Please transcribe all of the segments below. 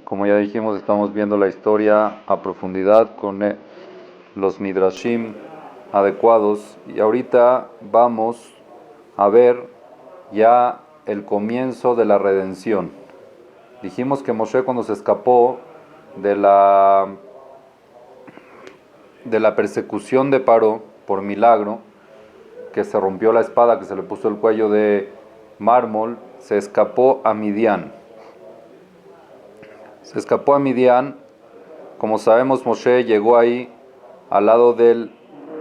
Como ya dijimos, estamos viendo la historia a profundidad con los midrashim adecuados y ahorita vamos a ver ya el comienzo de la redención. Dijimos que Moshe, cuando se escapó de la, de la persecución de Paró por milagro, que se rompió la espada, que se le puso el cuello de mármol, se escapó a Midian. Se escapó a Midian. Como sabemos, Moshe llegó ahí al lado del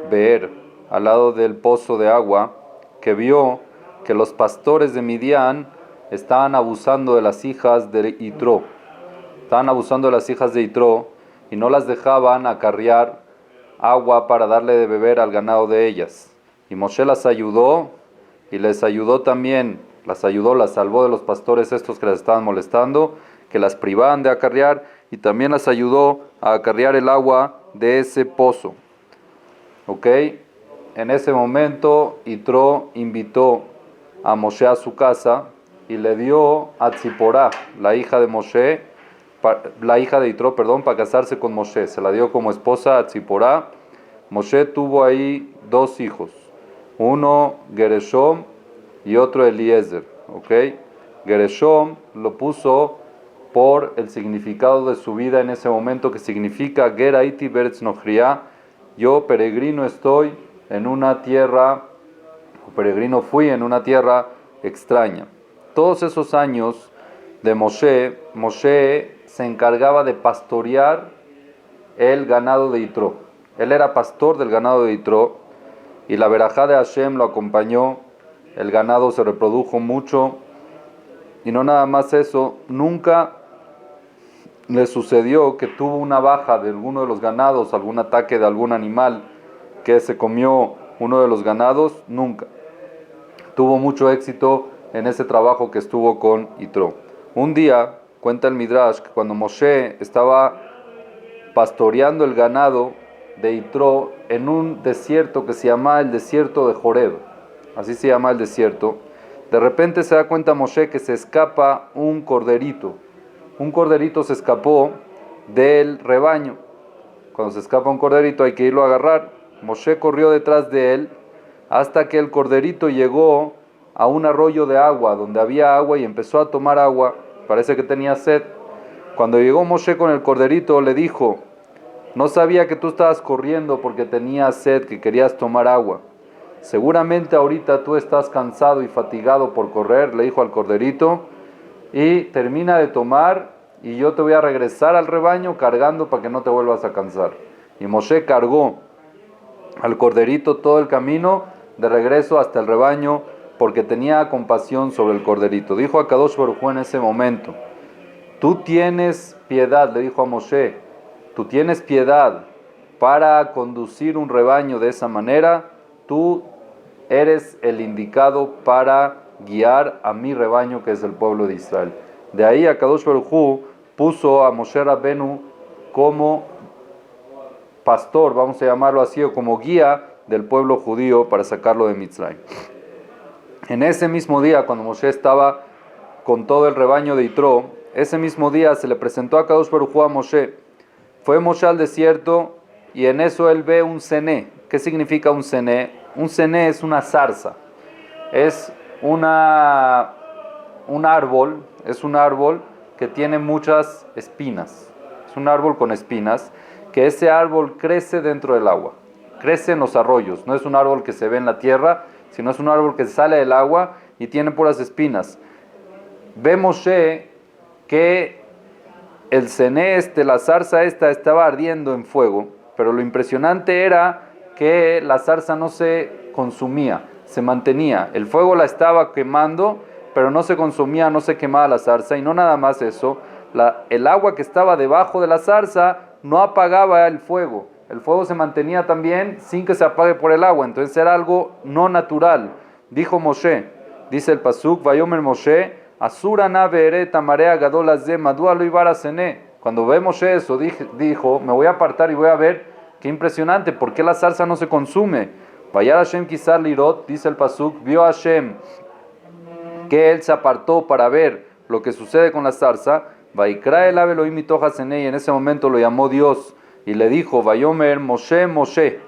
Beer, al lado del pozo de agua, que vio que los pastores de Midian estaban abusando de las hijas de Yitro. Estaban abusando de las hijas de Yitro y no las dejaban acarrear agua para darle de beber al ganado de ellas. Y Moshe las ayudó y les ayudó también, las salvó de los pastores estos que las estaban molestando, que las privaban de acarrear, y también las ayudó a acarrear el agua de ese pozo. ¿Ok? En ese momento Yitro invitó a Moshe a su casa y le dio a Tziporá, la hija de Moshe, la hija de Yitro, para casarse con Moshe. Se la dio como esposa a Tziporá. Moshe tuvo ahí dos hijos, uno Gereshom y otro Eliezer. ¿Ok? Gereshom lo puso por el significado de su vida en ese momento, que significa Geraiti Beretz Nochriá, yo peregrino estoy en una tierra, o peregrino fui en una tierra extraña. Todos esos años de Moshe, Moshe se encargaba de pastorear el ganado de Yitro. Él era pastor del ganado de Yitro y la verajá de Hashem lo acompañó. El ganado se reprodujo mucho y no nada más eso, nunca le sucedió que tuvo una baja de alguno de los ganados, algún ataque de algún animal que se comió uno de los ganados, nunca. Tuvo mucho éxito en ese trabajo que estuvo con Yitro. Un día, cuenta el Midrash, que cuando Moshe estaba pastoreando el ganado de Yitro en un desierto que se llama el desierto de Joreb, así se llama el desierto, de repente se da cuenta Moshe que se escapa un corderito. Un corderito se escapó del rebaño. Cuando se escapa un corderito hay que irlo a agarrar. Moshe corrió detrás de él hasta que el corderito llegó a un arroyo de agua, donde había agua, y empezó a tomar agua. Parece que tenía sed. Cuando llegó Moshe con el corderito, le dijo: no sabía que tú estabas corriendo porque tenías sed, que querías tomar agua. Seguramente ahorita tú estás cansado y fatigado por correr, le dijo al corderito, y termina de tomar y yo te voy a regresar al rebaño cargando para que no te vuelvas a cansar. Y Moshe cargó al corderito todo el camino de regreso hasta el rebaño porque tenía compasión sobre el corderito. Dijo a Kadosh Baruj Hu en ese momento: tú tienes piedad, le dijo a Moshe, tú tienes piedad para conducir un rebaño de esa manera, tú eres el indicado para guiar a mi rebaño, que es el pueblo de Israel. De ahí a Kadosh Baruj Hu puso a Moshe Rabbenu como pastor, vamos a llamarlo así, o como guía del pueblo judío para sacarlo de Mitzrayim. En ese mismo día, cuando Moshe estaba con todo el rebaño de Yitro, ese mismo día se le presentó a Kadosh Baruj Hu a Moshe. Fue Moshe al desierto y en eso él ve un cené. ¿Qué significa un cené? Un cené es una zarza. Es un árbol que tiene muchas espinas. Es un árbol con espinas, que ese árbol crece dentro del agua. Crece en los arroyos. No es un árbol que se ve en la tierra, sino es un árbol que sale del agua y tiene puras espinas. Ve Moshe que el cené la zarza estaba ardiendo en fuego, pero lo impresionante era que la zarza no se consumía, se mantenía. El fuego la estaba quemando, pero no se consumía, no se quemaba la zarza. Y no nada más eso, el agua que estaba debajo de la zarza no apagaba el fuego. El fuego se mantenía también sin que se apague por el agua. Entonces era algo no natural. Dijo Moshe, dice el pasuk, Vayomer Moshe, Asura na ve'ereta marea gadol hazeh, madua lo ibara cené. Cuando ve Moshe eso, dijo, me voy a apartar y voy a ver. Qué impresionante, ¿por qué la zarza no se consume? Vayar Hashem quizá lirot, dice el pasuk, vio Hashem que él se apartó para ver lo que sucede con la zarza. Vaikra el Elohim mitojas en ella. En ese momento lo llamó Dios y le dijo, Vayomer Moshe, Moshe.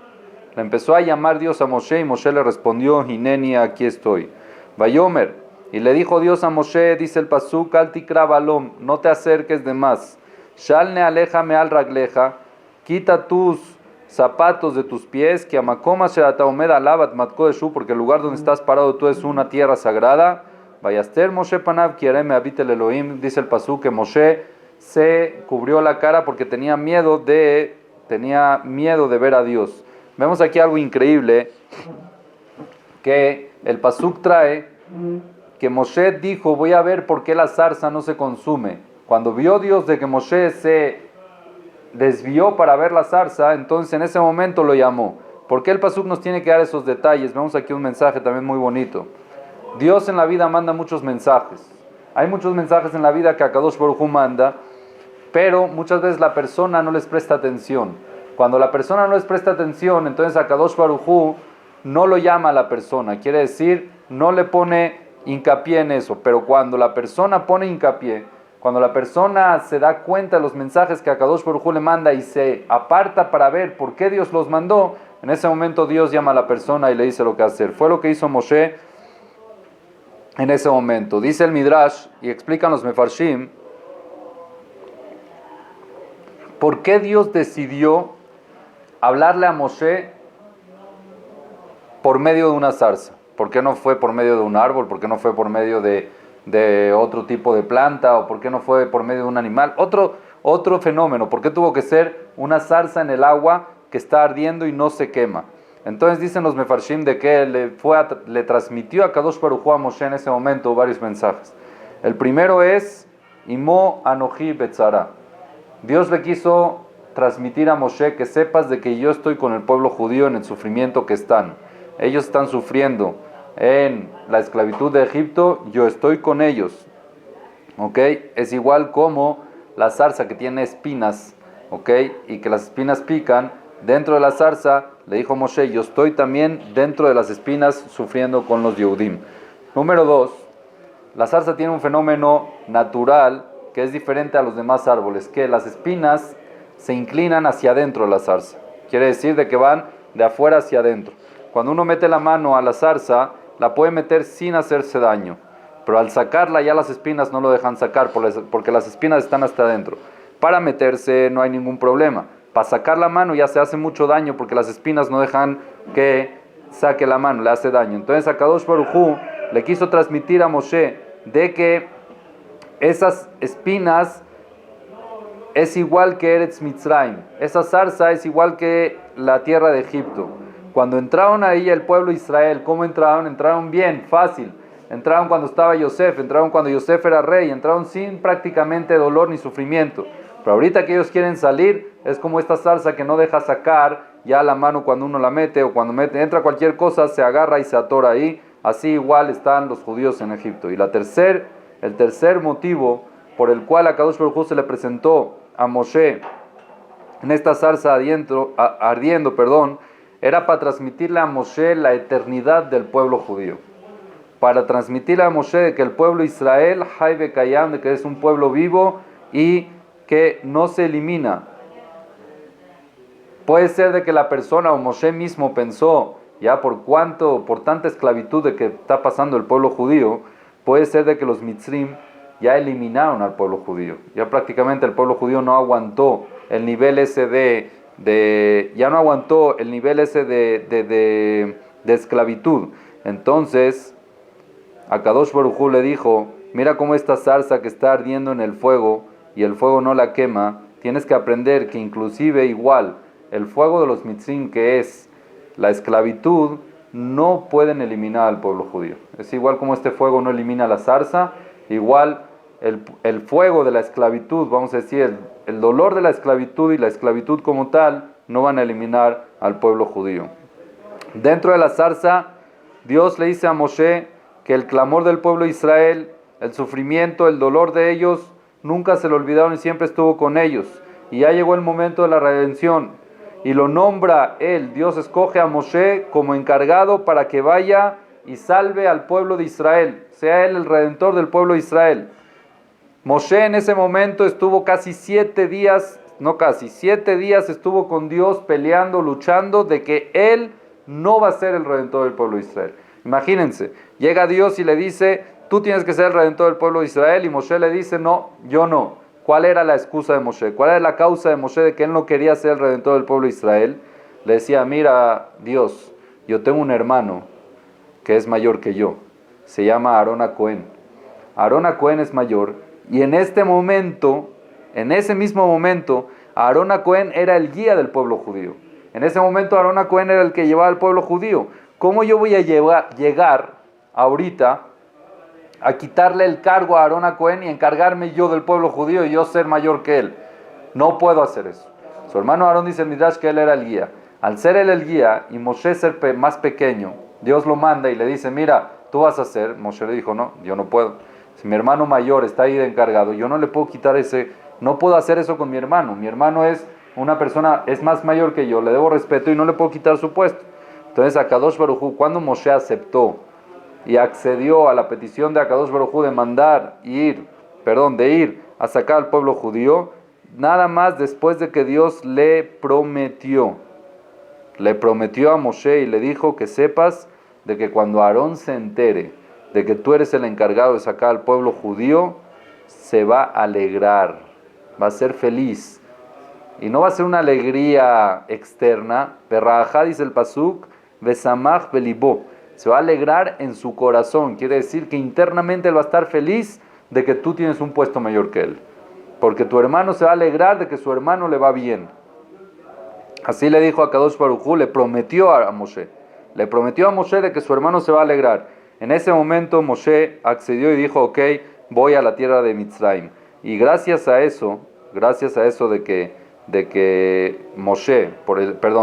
Le empezó a llamar Dios a Moshe y Moshe le respondió, Hineni, aquí estoy. Vayomer, y le dijo Dios a Moshe, dice el pasuk, al tikra balom, no te acerques de más. Shalne alejame al ragleja, quita tus zapatos de tus pies, que amakoma sherataomed alabat matkodeshu, porque el lugar donde estás parado tú es una tierra sagrada. Vayaster Moshe panav kiereme habitel Elohim, dice el pasuk, que Moshe se cubrió la cara porque tenía miedo de ver a Dios. Vemos aquí algo increíble, que el pasuk trae, que Moshe dijo, voy a ver por qué la zarza no se consume. Cuando vio Dios de que Moshe se desvió para ver la zarza, entonces en ese momento lo llamó. ¿Por qué el pasuk nos tiene que dar esos detalles? Vemos aquí un mensaje también muy bonito. Dios en la vida manda muchos mensajes. Hay muchos mensajes en la vida que Akadosh Baruj Hu manda, pero muchas veces la persona no les presta atención. Cuando la persona no les presta atención, entonces Akadosh Baruj Hu no lo llama a la persona. Quiere decir, no le pone hincapié en eso. Pero cuando la persona pone hincapié, cuando la persona se da cuenta de los mensajes que Akadosh Baruj Hu le manda y se aparta para ver por qué Dios los mandó, en ese momento Dios llama a la persona y le dice lo que hacer. Fue lo que hizo Moshe en ese momento. Dice el Midrash, y explican los Mefarshim, ¿por qué Dios decidió hablarle a Moshe por medio de una zarza? ¿Por qué no fue por medio de un árbol? ¿Por qué no fue por medio de otro tipo de planta? ¿O por qué no fue por medio de un animal? Otro fenómeno. ¿Por qué tuvo que ser una zarza en el agua que está ardiendo y no se quema? Entonces dicen los Mefarshim de que le transmitió a Kadosh Baruj Hu a Moshe en ese momento varios mensajes. El primero es Imo Anoji Betzara. Dios le quiso transmitir a Moshe que sepas de que yo estoy con el pueblo judío en el sufrimiento que están. Ellos están sufriendo en la esclavitud de Egipto, yo estoy con ellos. ¿Ok? Es igual como la zarza que tiene espinas, ¿ok? Y que las espinas pican. Dentro de la zarza, le dijo Moshe, yo estoy también dentro de las espinas sufriendo con los Yehudim. Número 2, la zarza tiene un fenómeno natural que es diferente a los demás árboles, que las espinas se inclinan hacia adentro de la zarza. Quiere decir de que van de afuera hacia adentro. Cuando uno mete la mano a la zarza, la puede meter sin hacerse daño. Pero al sacarla ya las espinas no lo dejan sacar porque las espinas están hasta adentro. Para meterse no hay ningún problema. Para sacar la mano ya se hace mucho daño porque las espinas no dejan que saque la mano, le hace daño. Entonces Akadosh Baruj Hu le quiso transmitir a Moshe de que esas espinas es igual que Eretz Mitzrayim. Esa zarza es igual que la tierra de Egipto. Cuando entraron ahí el pueblo de Israel, ¿cómo entraron? Entraron bien, fácil. Entraron cuando estaba Yosef, entraron cuando Yosef era rey, entraron sin prácticamente dolor ni sufrimiento. Pero ahorita que ellos quieren salir, es como esta zarza que no deja sacar ya la mano cuando uno la mete, o cuando entra cualquier cosa, se agarra y se atora ahí. Así igual están los judíos en Egipto. Y el tercer motivo por el cual a Kadosh Baruj Hu se le presentó a Moshe en esta zarza ardiendo, era para transmitirle a Moshe la eternidad del pueblo judío. Para transmitirle a Moshe de que el pueblo Israel, Haibe Kayam, de que es un pueblo vivo y que no se elimina. Puede ser de que la persona o Moshe mismo pensó, ya por tanta esclavitud de que está pasando el pueblo judío, puede ser de que los Mitzrim ya eliminaron al pueblo judío. Ya prácticamente el pueblo judío no aguantó el nivel ese de esclavitud. Entonces Akadosh Baruj Hu le dijo, mira cómo esta zarza que está ardiendo en el fuego y el fuego no la quema, tienes que aprender que inclusive igual el fuego de los Mitzrim, que es la esclavitud, no pueden eliminar al pueblo judío. Es igual como este fuego no elimina la zarza, igual el fuego de la esclavitud, vamos a decir, el dolor de la esclavitud y la esclavitud como tal, no van a eliminar al pueblo judío. Dentro de la zarza, Dios le dice a Moshe que el clamor del pueblo de Israel, el sufrimiento, el dolor de ellos, nunca se lo olvidaron y siempre estuvo con ellos. Y ya llegó el momento de la redención. Y lo nombra él, Dios escoge a Moshe como encargado para que vaya y salve al pueblo de Israel. Sea él el redentor del pueblo de Israel. Moshe en ese momento estuvo casi 7 días, no casi, 7 días estuvo con Dios peleando, luchando de que él no va a ser el redentor del pueblo de Israel. Imagínense, llega Dios y le dice, tú tienes que ser el redentor del pueblo de Israel, y Moshe le dice, no, yo no. ¿Cuál era la excusa de Moshe? ¿Cuál era la causa de Moshe de que él no quería ser el redentor del pueblo de Israel? Le decía, mira, Dios, yo tengo un hermano que es mayor que yo, se llama Aarón a Cohen. Aarón a Cohen es mayor, y en este momento, en ese mismo momento, Aarón a Cohen era el guía del pueblo judío. En ese momento Aarón a Cohen era el que llevaba al pueblo judío. ¿Cómo yo voy a llegar ahorita a quitarle el cargo a Aarón a Cohen y encargarme yo del pueblo judío y yo ser mayor que él? No puedo hacer eso. Su hermano Aarón dice en Midrash que él era el guía. Al ser él el guía y Moshe ser más pequeño, Dios lo manda y le dice, mira, tú vas a hacer. Moshe le dijo, no, yo no puedo. Si mi hermano mayor está ahí de encargado, yo no le puedo quitar no puedo hacer eso con mi hermano. Mi hermano es una persona, es más mayor que yo, le debo respeto y no le puedo quitar su puesto. Entonces Akadosh Baruj Hu, cuando Moshe aceptó y accedió a la petición de Akadosh Baruj Hu de de ir a sacar al pueblo judío, nada más después de que Dios le prometió a Moshe y le dijo que sepas de que cuando Aarón se entere de que tú eres el encargado de sacar al pueblo judío, se va a alegrar, va a ser feliz. Y no va a ser una alegría externa, Perrajá dice el Pasuk, Besamach belibó, se va a alegrar en su corazón, quiere decir que internamente él va a estar feliz de que tú tienes un puesto mayor que él, porque tu hermano se va a alegrar de que su hermano le va bien. Así le dijo a Kadosh Baruj Hu, le prometió a Moshe de que su hermano se va a alegrar. En ese momento Moshe accedió y dijo, ok, voy a la tierra de Mitzrayim. Y gracias a eso de que Moshe,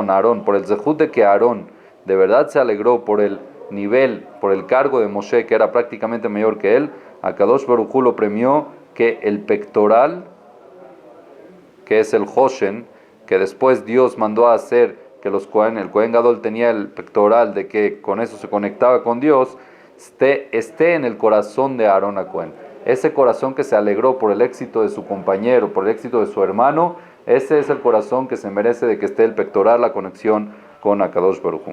Aarón, por el zehut de que Aarón de verdad se alegró por el nivel, por el cargo de Moshe, que era prácticamente mayor que él, a Kadosh Baruj Hu lo premió que el pectoral, que es el Hoshen, que después Dios mandó a hacer que el Kohen Gadol tenía el pectoral, de que con eso se conectaba con Dios, esté en el corazón de Aarón a Cohen. Ese corazón que se alegró por el éxito de su compañero, por el éxito de su hermano, ese es el corazón que se merece de que esté el pectoral, la conexión con Akadosh Baruj Hu.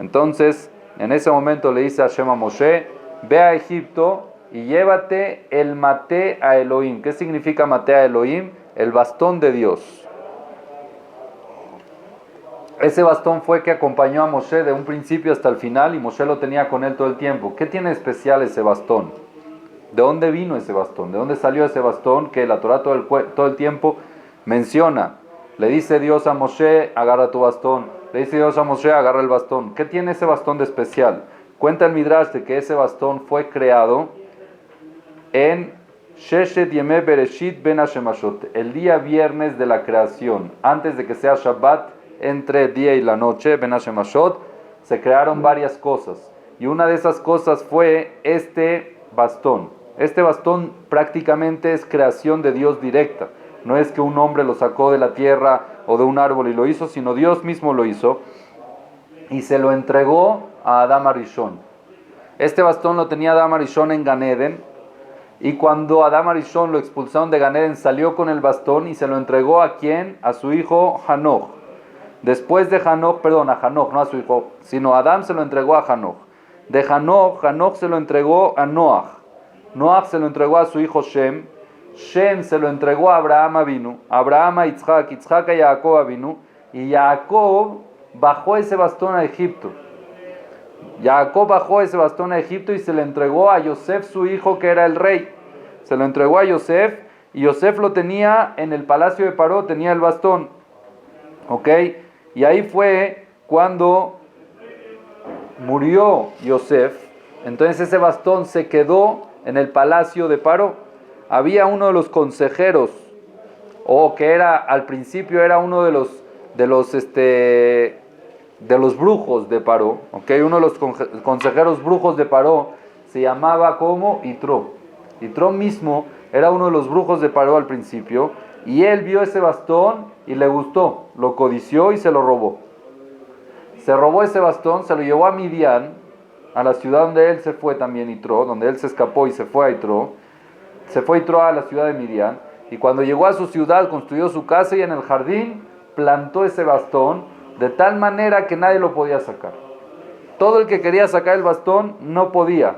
Entonces, en ese momento le dice a Hashem a Moshe, ve a Egipto y llévate el maté a Elohim. ¿Qué significa maté a Elohim? El bastón de Dios. Ese bastón fue que acompañó a Moshe de un principio hasta el final y Moshe lo tenía con él todo el tiempo. ¿Qué tiene especial ese bastón? ¿De dónde vino ese bastón? ¿De dónde salió ese bastón que la Torah todo el tiempo menciona? Le dice Dios a Moshe, agarra tu bastón. Le dice Dios a Moshe, agarra el bastón. ¿Qué tiene ese bastón de especial? Cuenta el Midrash de que ese bastón fue creado en Sheshet Yemeh Bereshit Ben Hashemashot, el día viernes de la creación, antes de que sea Shabbat, entre el día y la noche, Ben Hashemashot, se crearon varias cosas. Y una de esas cosas fue este bastón. Este bastón prácticamente es creación de Dios directa. No es que un hombre lo sacó de la tierra o de un árbol y lo hizo, sino Dios mismo lo hizo. Y se lo entregó a Adam Arishon. Este bastón lo tenía Adam Arishon en Gan Eden. Y cuando Adam Arishon lo expulsaron de Gan Eden, salió con el bastón y se lo entregó ¿a quién? A su hijo Hanoch. Después de Hanoch, a Hanoch, no a su hijo, sino Adam se lo entregó a Hanoch. De Hanoch se lo entregó a Noach. Noach se lo entregó a su hijo Shem. Shem se lo entregó a Abraham Avinu. Abraham a Yitzhak, Yitzhak a Jacob Avinu. Y Jacob bajó ese bastón a Egipto. Jacob bajó ese bastón a Egipto y se le entregó a Yosef, su hijo, que era el rey. Se lo entregó a Yosef y Yosef lo tenía en el palacio de Paró, tenía el bastón. ¿Ok? Y ahí fue cuando murió Yosef. Entonces ese bastón se quedó en el palacio de Paró. Había uno de los consejeros, o que era al principio era uno de los brujos de Paró, ¿okay? Uno de los consejeros brujos de Paró se llamaba como Yitro. Yitro mismo era uno de los brujos de Paró al principio, y él vio ese bastón y le gustó, lo codició y se lo robó. Se robó ese bastón, se lo llevó a Midian, a la ciudad donde él se fue también, Yitro, donde él se escapó y se fue a Yitro. se fue Yitro a la ciudad de Midian, y cuando llegó a su ciudad construyó su casa y en el jardín plantó ese bastón de tal manera que nadie lo podía sacar. Todo el que quería sacar el bastón no podía.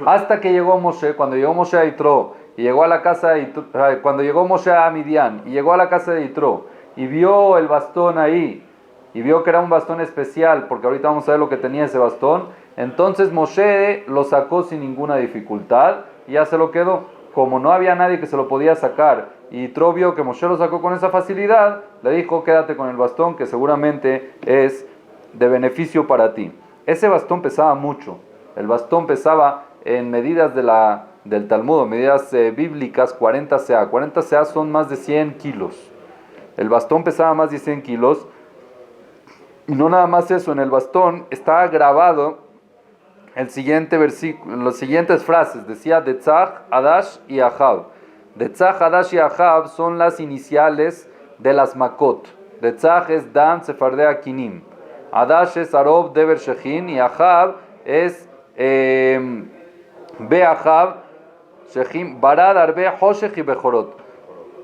Hasta que llegó Moshe, cuando llegó Moshe a Yitro, y llegó a la casa de Yitro, cuando llegó Moshe a Midian, y llegó a la casa de Yitro, y vio el bastón ahí, y vio que era un bastón especial, porque ahorita vamos a ver lo que tenía ese bastón, entonces Moshe lo sacó sin ninguna dificultad, y ya se lo quedó. Como no había nadie que se lo podía sacar, y Yitro vio que Moshe lo sacó con esa facilidad, le dijo, quédate con el bastón, que seguramente es de beneficio para ti. Ese bastón pesaba mucho. El bastón pesaba en medidas del Talmud, medidas bíblicas, 40 seah. 40 seah son más de 100 kilos. El bastón pesaba más de 100 kilos. Y no nada más eso, en el bastón estaba grabado el siguiente versículo, las siguientes frases. Decía Detzach, Adash y Ahab. Detzach, Adash y Ahab son las iniciales de las Makot. Detzach es Dan, Sefardea, Kinim. Adash es Arob, Deber, Shechin. Y Ahab es Beahab, Shechim, Barad, Arbe, Hoshech y Bejorot.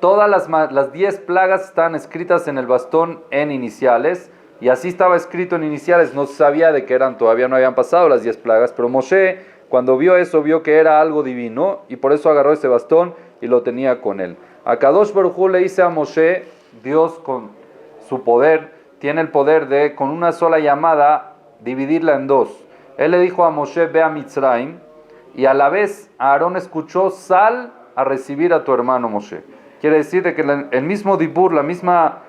Todas las 10 plagas están escritas en el bastón en iniciales, y así estaba escrito en iniciales. No se sabía de qué eran, todavía no habían pasado las 10 plagas, pero Moshe, cuando vio eso, vio que era algo divino, y por eso agarró ese bastón y lo tenía con él. A Kadosh Baruj Hu le dice a Moshe, Dios con su poder, tiene el poder de, con una sola llamada, dividirla en dos. Él le dijo a Moshe, ve a Mitzrayim, y a la vez Aarón escuchó, sal a recibir a tu hermano Moshe. Quiere decir de que el mismo dibur, la misma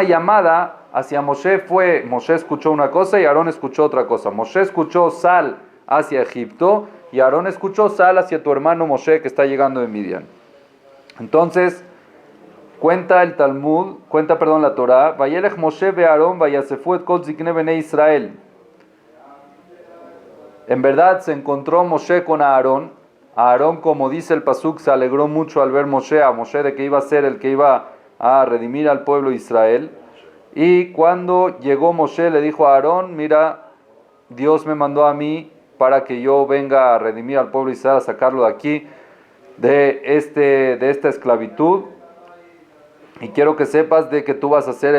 llamada hacia Moshe fue, Moshe escuchó una cosa y Aarón escuchó otra cosa. Moshe escuchó, sal hacia Egipto, y Aarón escuchó, sal hacia tu hermano Moshe que está llegando de Midian. Entonces, cuenta la Torah, Vayelech Moshe ve Aarón, vayasefu et kol zikne bnei Israel. En verdad se encontró Moshe con Aarón. Aarón, como dice el pasuk, se alegró mucho al ver a Moshe de que iba a ser el que iba a redimir al pueblo de Israel. Y cuando llegó Moshe le dijo a Aarón, mira, Dios me mandó a mí para que yo venga a redimir al pueblo de Israel, a sacarlo de aquí, de esta esclavitud. Y quiero que sepas de que tú vas a ser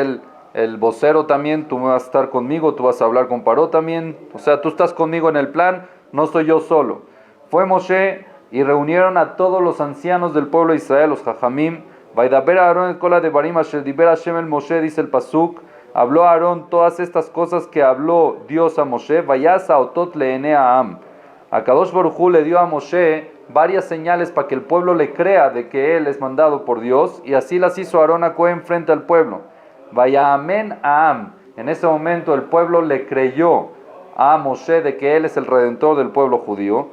el vocero también, tú vas a estar conmigo, tú vas a hablar con Paró también, o sea, tú estás conmigo en el plan, no soy yo solo. Fue Moshe y reunieron a todos los ancianos del pueblo de Israel, los Jajamim. Vaidaber Aarón el kola de Barim asher diber Hashem el Moshe, dice el pasuk, habló Aarón todas estas cosas que habló Dios a Moshe, vayasa otot leene a Am. A Kadosh Baruj Hu le dio a Moshe varias señales para que el pueblo le crea de que él es mandado por Dios, y así las hizo Aarón a Cohen frente al pueblo. Vaya amén a Am. En ese momento el pueblo le creyó a Moshe de que él es el redentor del pueblo judío.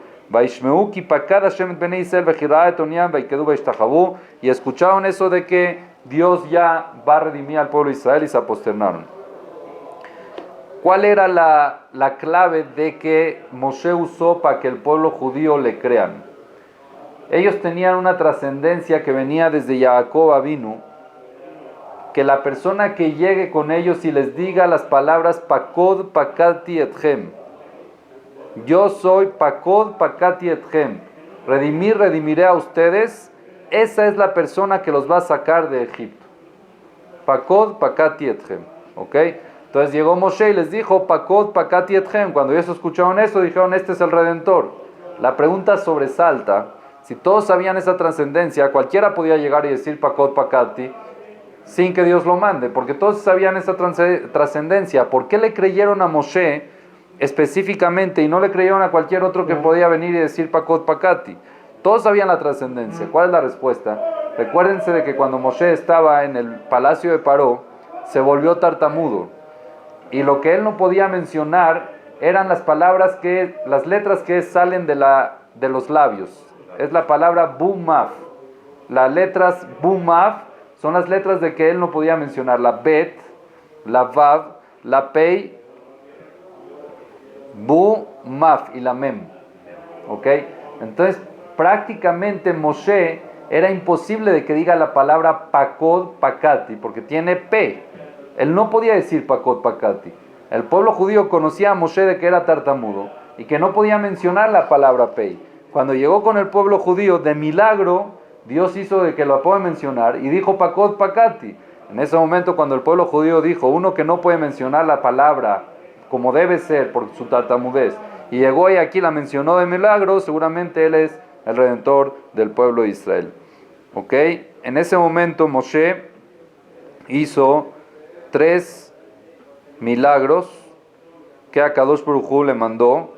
Y escucharon eso de que Dios ya va a redimir al pueblo de Israel, y se posternaron. ¿Cuál era la clave de que Moshe usó para que el pueblo judío le crean? Ellos tenían una trascendencia que venía desde Jacob Avinu, que la persona que llegue con ellos y les diga las palabras Pakod Pakati Etchem, yo soy Pakod Pakati Etchem, redimiré a ustedes, esa es la persona que los va a sacar de Egipto. Pakod Pakati Etchem, ¿ok? Entonces llegó Moshe y les dijo Pakod Pakati Etchem. Cuando ellos escucharon eso, dijeron, este es el Redentor. La pregunta sobresalta, si todos sabían esa trascendencia, cualquiera podía llegar y decir Pakod Pakati sin que Dios lo mande, porque todos sabían esa trascendencia. ¿Por qué le creyeron a Moshe específicamente y no le creyeron a cualquier otro que podía venir y decir Pakod Pakati? Todos sabían la trascendencia. ¿Cuál es la respuesta? Recuérdense de que cuando Moshe estaba en el palacio de Paró, se volvió tartamudo, y lo que él no podía mencionar eran las letras que salen de los labios. Es la palabra Bumaf. Las letras Bumaf son las letras de que él no podía mencionar, la Bet, la Vav, la Pei, Bu, Maf y la Mem. ¿Ok? Entonces, prácticamente Moshe era imposible de que diga la palabra Pakod Pakati, porque tiene P. Él no podía decir Pakod Pakati. El pueblo judío conocía a Moshe de que era tartamudo y que no podía mencionar la palabra Pei. cuando llegó con el pueblo judío, de milagro, Dios hizo de que lo pueda mencionar y dijo Pakot Pakati. En ese momento, cuando el pueblo judío dijo, uno que no puede mencionar la palabra como debe ser por su tartamudez, y llegó y aquí la mencionó de milagro, seguramente él es el redentor del pueblo de Israel. ¿Ok? En ese momento Moshe hizo 3 milagros que Akadosh Baruj Hu le mandó.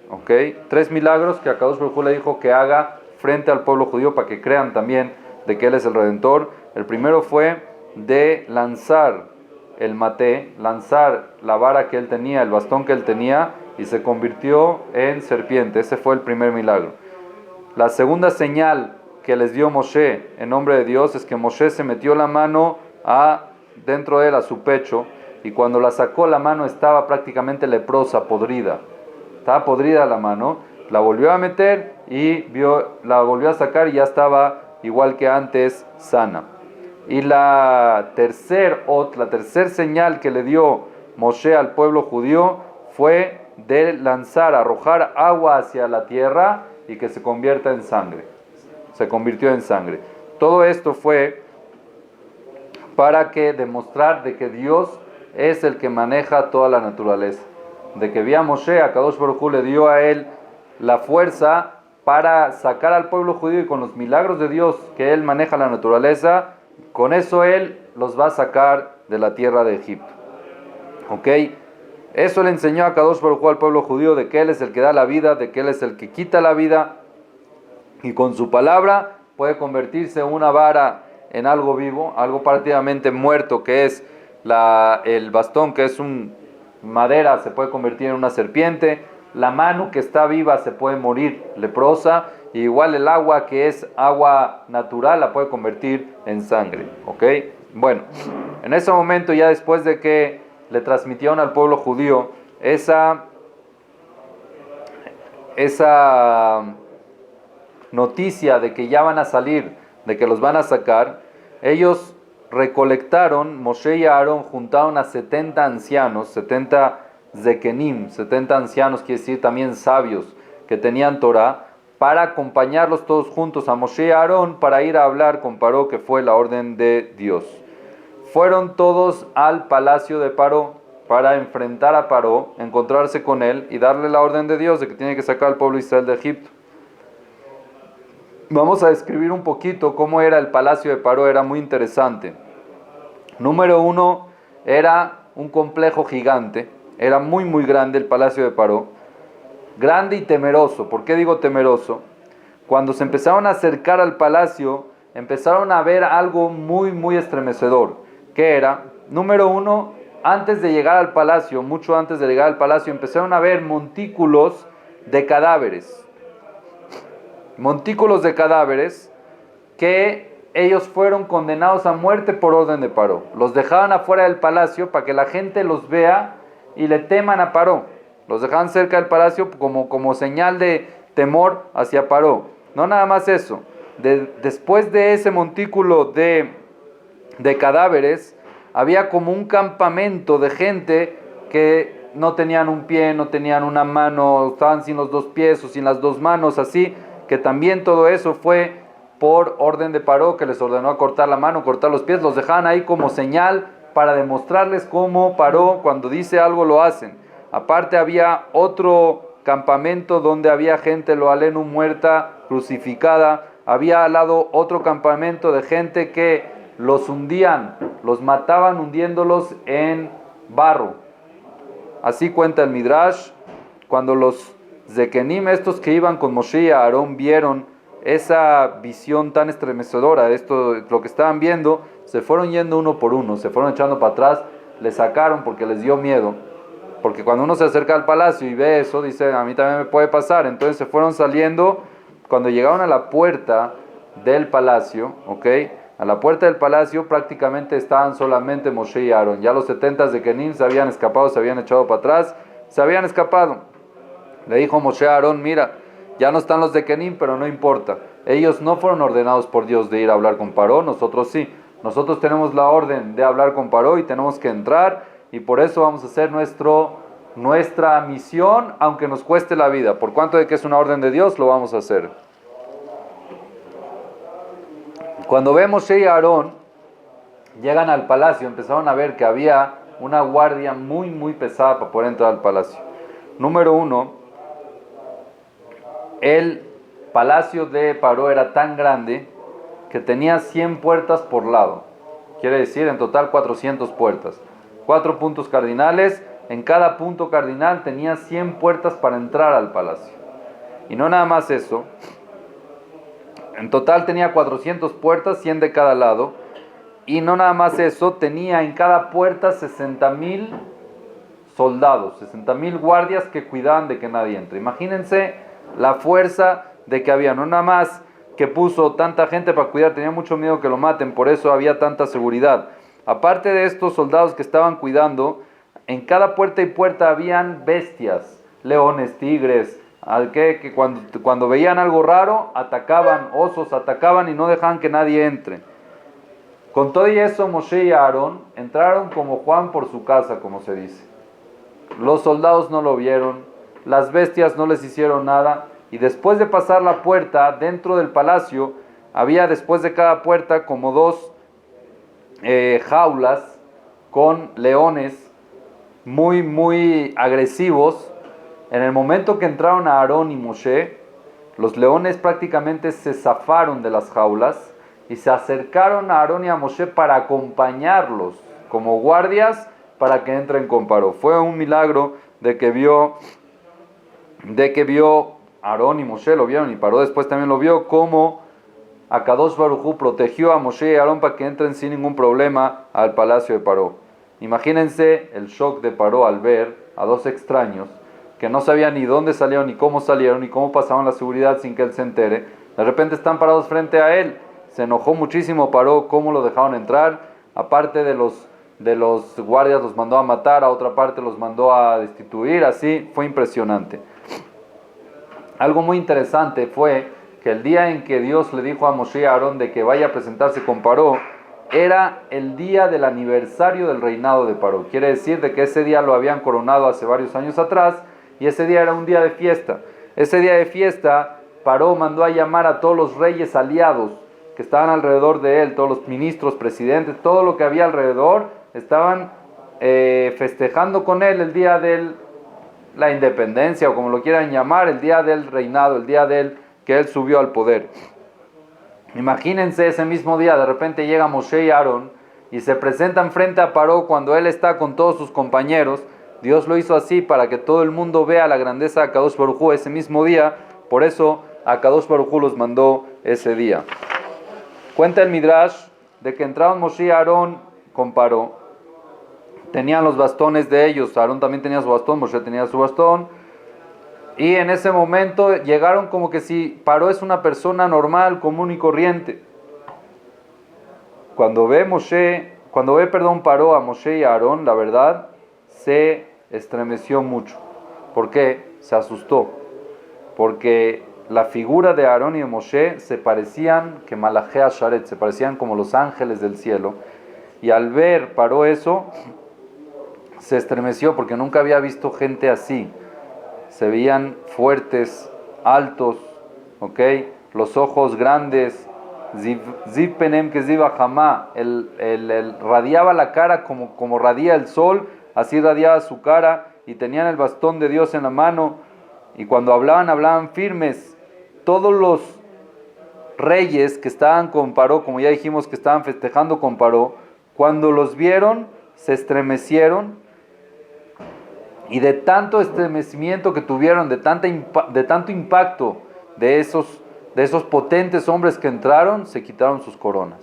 ¿Ok? 3 milagros que Akadosh Baruj Hu le dijo que haga frente al pueblo judío para que crean también de que él es el redentor. El primero fue de lanzar el maté, lanzar la vara que él tenía, el bastón que él tenía, y se convirtió en serpiente. Ese fue el primer milagro. La segunda señal que les dio Moshe en nombre de Dios es que Moshe se metió la mano dentro de él a su pecho, y cuando la sacó, la mano estaba prácticamente leprosa, podrida. Estaba podrida la mano, la volvió a meter y la volvió a sacar y ya estaba igual que antes, sana. Y la tercer señal que le dio Moshe al pueblo judío fue de lanzar, arrojar agua hacia la tierra y que se convierta en sangre. Se convirtió en sangre. Todo esto fue para demostrar de que Dios es el que maneja toda la naturaleza. De que vía Moshe, Akadosh Baruj Hu le dio a él la fuerza para sacar al pueblo judío, y con los milagros de Dios que él maneja la naturaleza, con eso él los va a sacar de la tierra de Egipto. ¿Ok? Eso le enseñó a Akadosh Baruj Hu al pueblo judío, de que él es el que da la vida, de que él es el que quita la vida, y con su palabra puede convertirse una vara en algo vivo, algo prácticamente muerto, que es el bastón, que es madera, se puede convertir en una serpiente. La mano que está viva se puede morir leprosa, y igual el agua, que es agua natural, la puede convertir en sangre. ¿Ok? Bueno, en ese momento, ya después de que le transmitieron al pueblo judío esa noticia de que ya van a salir, de que los van a sacar, ellos recolectaron, Moshe y Aarón juntaron a 70 ancianos, 70 zekenim, 70 ancianos, quiere decir también sabios, que tenían Torah, para acompañarlos todos juntos a Moshe y Aarón para ir a hablar con Paró, que fue la orden de Dios. Fueron todos al palacio de Paró para enfrentar a Paró, encontrarse con él y darle la orden de Dios de que tiene que sacar al pueblo de Israel de Egipto. Vamos a describir un poquito cómo era el palacio de Paró. Era muy interesante. Número 1, era un complejo gigante. Era muy muy grande el palacio de Paró. Grande y temeroso. ¿Por qué digo temeroso? Cuando se empezaron a acercar al palacio, empezaron a ver algo muy muy estremecedor. ¿Qué era? Número 1, antes de llegar al palacio, mucho antes de llegar al palacio, empezaron a ver montículos de cadáveres. Montículos de cadáveres que ellos fueron condenados a muerte por orden de Paró. Los dejaban afuera del palacio para que la gente los vea y le teman a Paró. Los dejaban cerca del palacio como señal de temor hacia Paró. No nada más eso. Después de ese montículo de cadáveres, había como un campamento de gente que no tenían un pie, no tenían una mano, estaban sin los 2 pies o sin las 2 manos, así que también todo eso fue por orden de Paró, que les ordenó a cortar la mano, cortar los pies. Los dejaban ahí como señal para demostrarles cómo Paró, cuando dice algo, lo hacen. Aparte había otro campamento donde había gente, lo alenu, muerta, crucificada. Había al lado otro campamento de gente que los hundían, los mataban hundiéndolos en barro. Así cuenta el Midrash. Cuando los zekenim, estos que iban con Moshe y Aarón, vieron esa visión tan estremecedora, lo que estaban viendo, se fueron yendo uno por uno, se fueron echando para atrás, les sacaron porque les dio miedo. Porque cuando uno se acerca al palacio y ve eso, dice, a mí también me puede pasar. Entonces se fueron saliendo. Cuando llegaron a la puerta del palacio, ¿ok? A la puerta del palacio prácticamente estaban solamente Moshe y Aarón. Ya los 70 zekenim se habían escapado, se habían echado para atrás, se habían escapado. Le dijo Moshe a Aarón, mira, ya no están los zekenim, pero no importa. Ellos no fueron ordenados por Dios de ir a hablar con Paró, nosotros sí. Nosotros tenemos la orden de hablar con Paró y tenemos que entrar, y por eso vamos a hacer nuestro nuestra misión, aunque nos cueste la vida. Por cuanto de que es una orden de Dios, lo vamos a hacer. Cuando vemos Moshe y Aarón llegan al palacio, empezaron a ver que había una guardia muy, muy pesada para poder entrar al palacio. Número uno, el palacio de Paró era tan grande que tenía 100 puertas por lado. Quiere decir, en total 400 puertas. 4 puntos cardinales. En cada punto cardinal tenía 100 puertas para entrar al palacio. Y no nada más eso. En total tenía 400 puertas, 100 de cada lado. Y no nada más eso, tenía en cada puerta 60,000 soldados, 60,000 guardias que cuidaban de que nadie entre. Imagínense la fuerza de que había, no nada más que puso tanta gente para cuidar, tenía mucho miedo que lo maten, por eso había tanta seguridad. Aparte de estos soldados que estaban cuidando, en cada puerta y puerta habían bestias, leones, tigres, que cuando veían algo raro, atacaban, osos atacaban y no dejaban que nadie entre. Con todo y eso, Moshe y Aarón entraron como Juan por su casa, como se dice. Los soldados no lo vieron, las bestias no les hicieron nada, y después de pasar la puerta, dentro del palacio, había después de cada puerta como 2 jaulas con leones muy, muy agresivos. En el momento que entraron a Aarón y Moshe, los leones prácticamente se zafaron de las jaulas y se acercaron a Aarón y a Moshe para acompañarlos como guardias para que entren con Paró. Fue un milagro de que vio Aarón y Moshe, lo vieron, y Paró después también lo vio, como Akadosh Baruj Hu protegió a Moshe y Aarón para que entren sin ningún problema al palacio de Paró. Imagínense el shock de Paró al ver a 2 extraños que no sabían ni dónde salieron, ni cómo salieron, ni cómo pasaban la seguridad sin que él se entere. De repente están parados frente a él. Se enojó muchísimo Paró cómo lo dejaron entrar. Aparte de los guardias, los mandó a matar, a otra parte los mandó a destituir. Así fue impresionante. Algo muy interesante fue que el día en que Dios le dijo a Moshe y a Aarón de que vaya a presentarse con Paró, era el día del aniversario del reinado de Paró. Quiere decir de que ese día lo habían coronado hace varios años atrás, y ese día era un día de fiesta. Ese día de fiesta, Paró mandó a llamar a todos los reyes aliados que estaban alrededor de él, todos los ministros, presidentes, todo lo que había alrededor, estaban festejando con él el día de la independencia, o como lo quieran llamar, el día del reinado, el día que él subió al poder. Imagínense ese mismo día, de repente llega Moshe y Aarón y se presentan frente a Paró cuando él está con todos sus compañeros. Dios lo hizo así para que todo el mundo vea la grandeza de Akadosh Baruj Hu ese mismo día. Por eso Akadosh Baruj Hu los mandó ese día. Cuenta el Midrash de que entraron Moshe y Aarón con Paró. Tenían los bastones de ellos. Aarón también tenía su bastón, Moshe tenía su bastón. Y en ese momento llegaron como que si Paró es una persona normal, común y corriente. Cuando ve Paró a Moshe y a Aarón, la verdad, se estremeció mucho. ¿Por qué? Se asustó. Porque la figura de Aarón y de Moshe se parecían que Malachei Asharet, se parecían como los ángeles del cielo. Y al ver Paró eso, se estremeció porque nunca había visto gente así. Se veían fuertes, altos, ¿ok? Los ojos grandes, Ziv Penem que Ziv Hamá, radiaba la cara como radia el sol, así radiaba su cara, y tenían el bastón de Dios en la mano, y cuando hablaban firmes. Todos los reyes que estaban con Paró, como ya dijimos que estaban festejando con Paró, cuando los vieron, se estremecieron, y de tanto estremecimiento que tuvieron, de tanto impacto de esos potentes hombres que entraron, se quitaron sus coronas.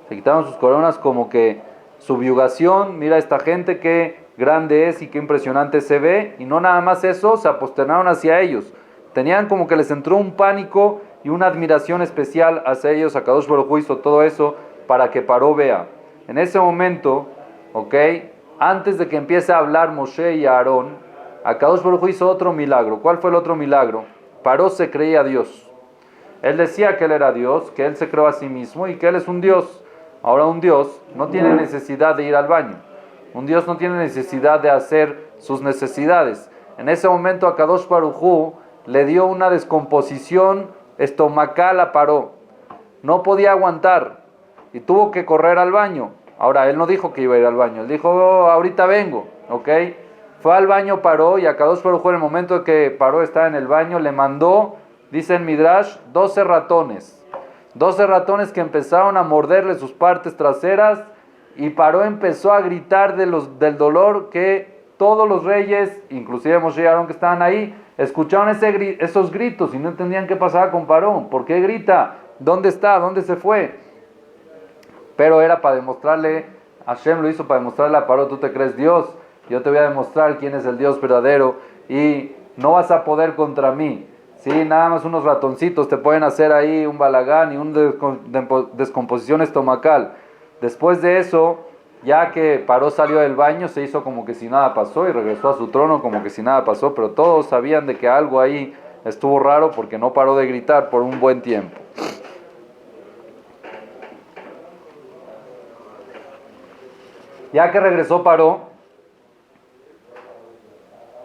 Se quitaron sus coronas como que subyugación, mira esta gente qué grande es y qué impresionante se ve, y no nada más eso, se aposternaron hacia ellos. Tenían como que les entró un pánico y una admiración especial hacia ellos. Akadosh Baruj Hu hizo todo eso para que Paró vea. En ese momento, ¿ok?, antes de que empiece a hablar Moshe y Aarón, Akadosh Baruj Hu hizo otro milagro. ¿Cuál fue el otro milagro? Paró se creía a Dios. Él decía que él era Dios, que él se creó a sí mismo y que él es un Dios. Ahora un Dios no tiene necesidad de ir al baño. Un Dios no tiene necesidad de hacer sus necesidades. En ese momento a Kadosh Baruj Hu le dio una descomposición estomacal a Paró. No podía aguantar y tuvo que correr al baño. Ahora, él no dijo que iba a ir al baño, él dijo, "Oh, ahorita vengo", ¿ok? Fue al baño Paró y a Kadosh Baruj Hu en el momento en que Paró estaba en el baño le mandó, dice en Midrash, 12 ratones. 12 ratones que empezaron a morderle sus partes traseras y Paró empezó a gritar del dolor que todos los reyes, inclusive Moshe y Aarón que estaban ahí, escucharon esos gritos y no entendían qué pasaba con Paró. ¿Por qué grita? ¿Dónde está? ¿Dónde se fue? Pero era para demostrarle, Hashem lo hizo para demostrarle a Paró, tú te crees Dios, yo te voy a demostrar quién es el Dios verdadero y no vas a poder contra mí. Sí, nada más unos ratoncitos te pueden hacer ahí un balagán y una descomposición estomacal. Después de eso, ya que Paró salió del baño, se hizo como que si nada pasó y regresó a su trono como que si nada pasó, pero todos sabían de que algo ahí estuvo raro porque no paró de gritar por un buen tiempo. Ya que regresó Paró,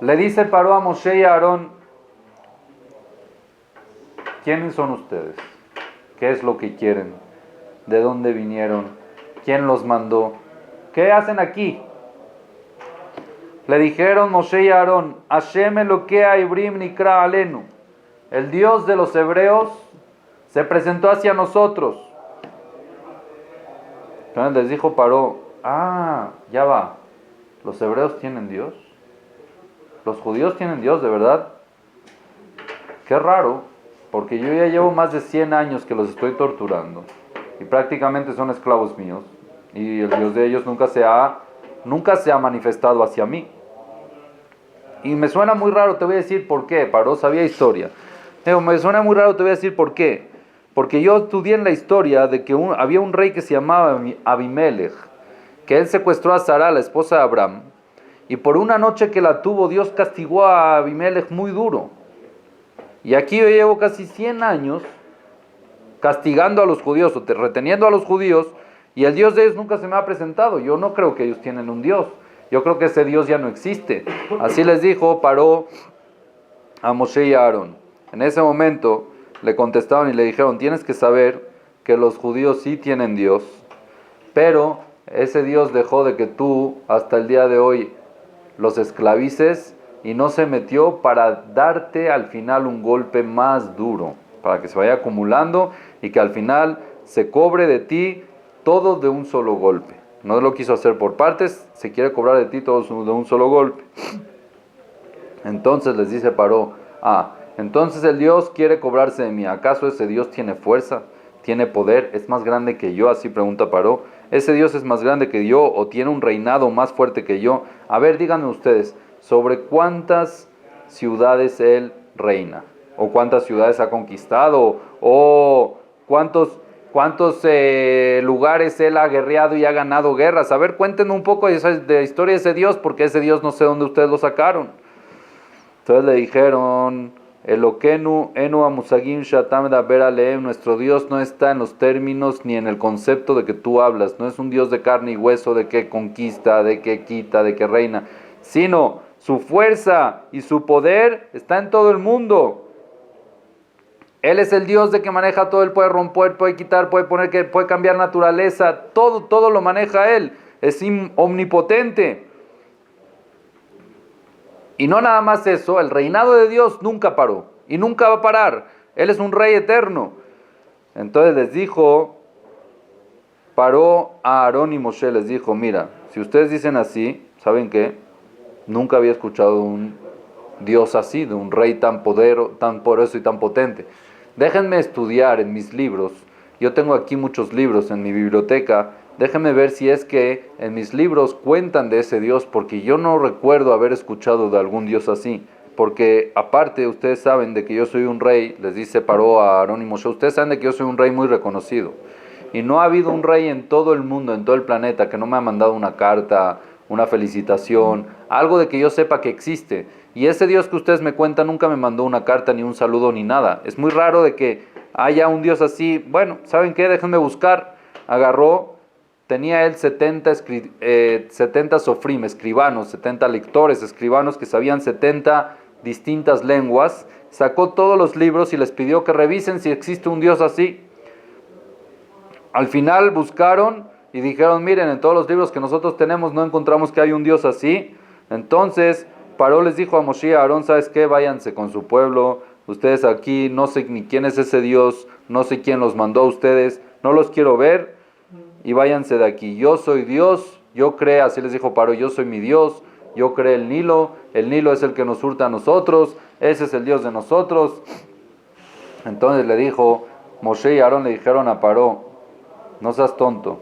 le dice Paró a Moshe y a Aarón, ¿quiénes son ustedes? ¿Qué es lo que quieren? ¿De dónde vinieron? ¿Quién los mandó? ¿Qué hacen aquí? Le dijeron Moshe y Aarón, Hashem Elokea Ibrim Nikra Alenu, el Dios de los hebreos se presentó hacia nosotros. Entonces les dijo Paró, ya va, ¿los hebreos tienen Dios? ¿Los judíos tienen Dios de verdad? Qué raro, porque yo ya llevo más de 100 años que los estoy torturando y prácticamente son esclavos míos y el Dios de ellos nunca se ha manifestado hacia mí. Y me suena muy raro, te voy a decir por qué. Paró sabía historia. Me suena muy raro, te voy a decir por qué. Porque yo estudié en la historia de que había un rey que se llamaba Abimelech, que él secuestró a Sara, la esposa de Abraham, y por una noche que la tuvo, Dios castigó a Abimelech muy duro. Y aquí yo llevo casi 100 años castigando a los judíos, o reteniendo a los judíos, y el Dios de ellos nunca se me ha presentado. Yo no creo que ellos tienen un Dios. Yo creo que ese Dios ya no existe. Así les dijo Paró a Moshe y a Aarón. En ese momento le contestaron y le dijeron, tienes que saber que los judíos sí tienen Dios, pero ese Dios dejó de que tú hasta el día de hoy los esclavices y no se metió para darte al final un golpe más duro, para que se vaya acumulando y que al final se cobre de ti todo de un solo golpe. No lo quiso hacer por partes, se quiere cobrar de ti todo de un solo golpe. Entonces les dice Paró, entonces el Dios quiere cobrarse de mí. ¿Acaso ese Dios tiene fuerza? ¿Tiene poder? ¿Es más grande que yo? Así pregunta Paró. ¿Ese Dios es más grande que yo o tiene un reinado más fuerte que yo? A ver, díganme ustedes, ¿sobre cuántas ciudades él reina? ¿O cuántas ciudades ha conquistado? ¿O cuántos lugares él ha guerreado y ha ganado guerras? A ver, cuéntenme un poco de la historia de ese Dios, porque ese Dios no sé dónde ustedes lo sacaron. Entonces le dijeron, Elokenu enu amusagim shatam daber aleem, nuestro Dios no está en los términos ni en el concepto de que tú hablas, no es un Dios de carne y hueso, de que conquista, de que quita, de que reina, sino su fuerza y su poder está en todo el mundo. Él es el Dios de que maneja todo, él puede romper, puede quitar, puede poner, puede cambiar naturaleza, todo lo maneja él, es omnipotente. Y no nada más eso, el reinado de Dios nunca paró y nunca va a parar. Él es un rey eterno. Entonces les dijo, Paró a Aarón y Moshe, les dijo, mira, si ustedes dicen así, ¿saben qué? Nunca había escuchado de un Dios así, de un rey tan poderoso y tan potente. Déjenme estudiar en mis libros. Yo tengo aquí muchos libros en mi biblioteca. Déjenme ver si es que en mis libros cuentan de ese Dios, porque yo no recuerdo haber escuchado de algún Dios así. Porque aparte, ustedes saben de que yo soy un rey, les dice Paró a Aarón y Moshe, ustedes saben de que yo soy un rey muy reconocido. Y no ha habido un rey en todo el mundo, en todo el planeta, que no me ha mandado una carta, una felicitación, algo de que yo sepa que existe. Y ese Dios que ustedes me cuentan nunca me mandó una carta, ni un saludo, ni nada. Es muy raro de que haya un Dios así. Bueno, ¿saben qué? Déjenme buscar. Agarró tenía él 70 sofrim, escribanos, 70 lectores, escribanos que sabían 70 distintas lenguas. Sacó todos los libros y les pidió que revisen si existe un Dios así. Al final buscaron y dijeron, miren, en todos los libros que nosotros tenemos no encontramos que hay un Dios así. Entonces Paró les dijo a Moshe y a Aarón, ¿sabes qué? Váyanse con su pueblo. Ustedes aquí, no sé ni quién es ese Dios, no sé quién los mandó a ustedes, no los quiero ver y váyanse de aquí. Yo soy Dios, yo creé, así les dijo Paró, yo soy mi Dios, yo creé el Nilo es el que nos hurta a nosotros, ese es el Dios de nosotros. Entonces le dijo, Moshe y Aarón le dijeron a Paró, no seas tonto,